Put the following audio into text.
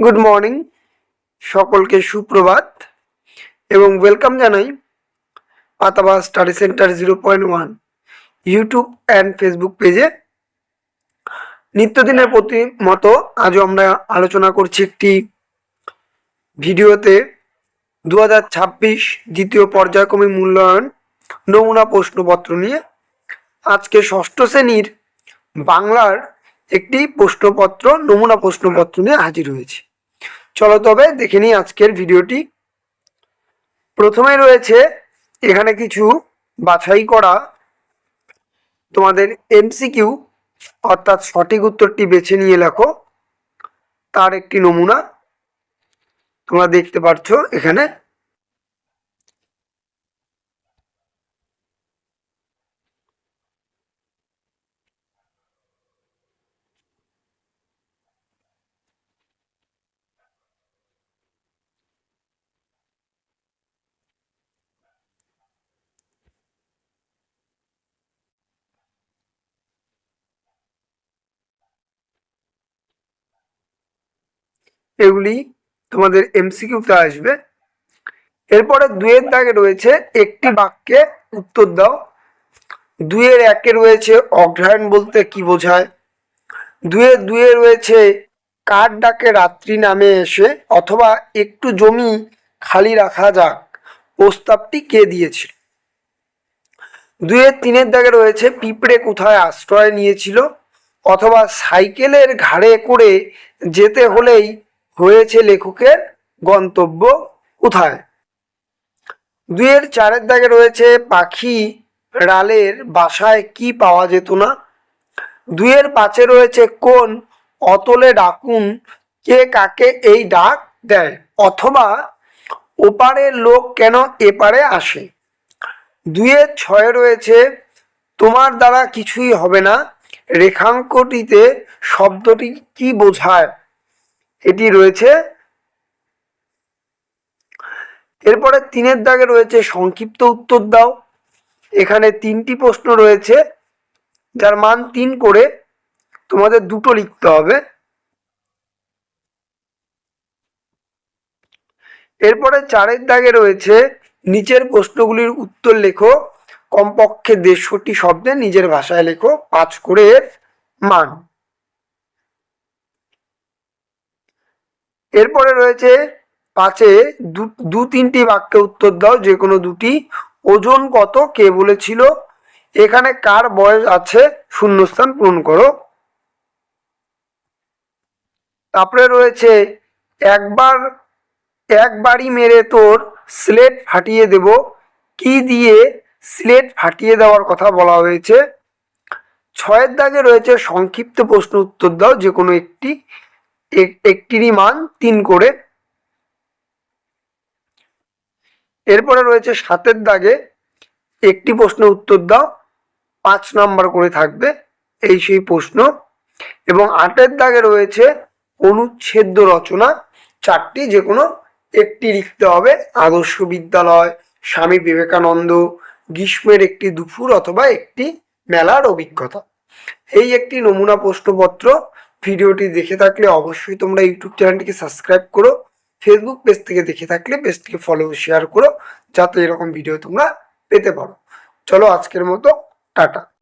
Good morning, সকলকে সুপ্রভাত এবং ওয়েলকাম জানাই Patabaj study centre 0.1 YouTube and Facebook পেজে। নিত্যদিনের প্রতি মতো আজও আমরা আলোচনা করছি একটি ভিডিওতে 2026 দ্বিতীয় পর্যায়ক্রমিক মূল্যায়ন নমুনা প্রশ্নপত্র নিয়ে। আজকে ষষ্ঠ শ্রেণীর বাংলার একটি প্রশ্নপত্র নমুনা প্রশ্নপত্র নিয়ে হাজির হয়েছে। চলো তবে দেখে নিই আজকের ভিডিওটি। প্রথমে রয়েছে এখানে কিছু বাছাই করা তোমাদের এমসিকিউ, অর্থাৎ সঠিক উত্তরটি বেছে নিয়ে লেখো, তার একটি নমুনা তোমরা দেখতে পাচ্ছ এখানে। এগুলি তোমাদের এমসিকিউতে আসবে। এরপরে 2-এর দাগে রয়েছে একটি বাক্যে উত্তর দাও। 2-এর 1-এ রয়েছে অগ্রহায়ণ বলতে কি বোঝায়। 2-এ রয়েছে কার ডাকে রাত্রি নামে এসে অথবা একটু জমি খালি রাখা যাক প্রস্তাবটি কে দিয়েছিল। 2-এর 3-এর দাগে রয়েছে পিঁপড়ে কোথায় আশ্রয় নিয়েছিল অথবা সাইকেলের ঘাড়ে করে যেতে হলেই হয়েছে লেখকের গন্তব্য কোথায়। 2-এর 4-এর দাগে রয়েছে পাখি রালের বাসায় কি পাওয়া যেত না। 2-এর 5-এ রয়েছে কোন অতলে ডাকুন কে কাকে এই ডাক দেয় অথবা ওপারের লোক কেন এপারে আসে। 2-এর 6-এ রয়েছে তোমার দ্বারা কিছুই হবে না রেখাঙ্কটিতে শব্দটি কি বোঝায়, এটি রয়েছে। এরপরে 3-এর দাগে রয়েছে সংক্ষিপ্ত উত্তর দাও। এখানে 3টি প্রশ্ন রয়েছে যার মান 3 করে, তোমাদের 2টো লিখতে হবে। এরপরে 4-এর দাগে রয়েছে নিচের প্রশ্নগুলির উত্তর লেখো, কমপক্ষে 150টি শব্দে নিজের ভাষায় লেখো, 5 করে এর মান। এরপরে রয়েছে 5-এ 2-3টি বাক্যে উত্তর দাও, যে কোনো দুটি। ওজন কত কে বলেছিল, এখানে কার বয়স আছে শূন্যস্থান পূরণ করো। তারপরে রয়েছে একবারই মেরে তোর স্লেট ফাটিয়ে দেব, কি দিয়ে স্লেট ফাটিয়ে দেওয়ার কথা বলা হয়েছে। 6-এর দাগে রয়েছে সংক্ষিপ্ত প্রশ্ন উত্তর দাও, যে কোনো একটিরই মান 3 করে। এরপরে রয়েছে 7-এর দাগে একটি প্রশ্ন উত্তর দাও, 5 নাম্বার করে থাকবে এই সেই প্রশ্ন। এবং 8-এর দাগে রয়েছে অনুচ্ছেদ রচনা 4টি, যে কোনো একটি লিখতে হবে। আদর্শ বিদ্যালয়, স্বামী বিবেকানন্দ, গ্রীষ্মের একটি দুপুর অথবা একটি মেলার অভিজ্ঞতা। এই একটি নমুনা প্রশ্নপত্র। ভিডিওটি দেখে থাকলে অবশ্যই তোমরা ইউটিউব চ্যানেলটিকে সাবস্ক্রাইব করো, ফেসবুক পেজ থেকে দেখে থাকলে পেজটিকে ফলো শেয়ার করো, যাতে এরকম ভিডিও তোমরা পেতে পারো। চলো আজকের মতো টাটা।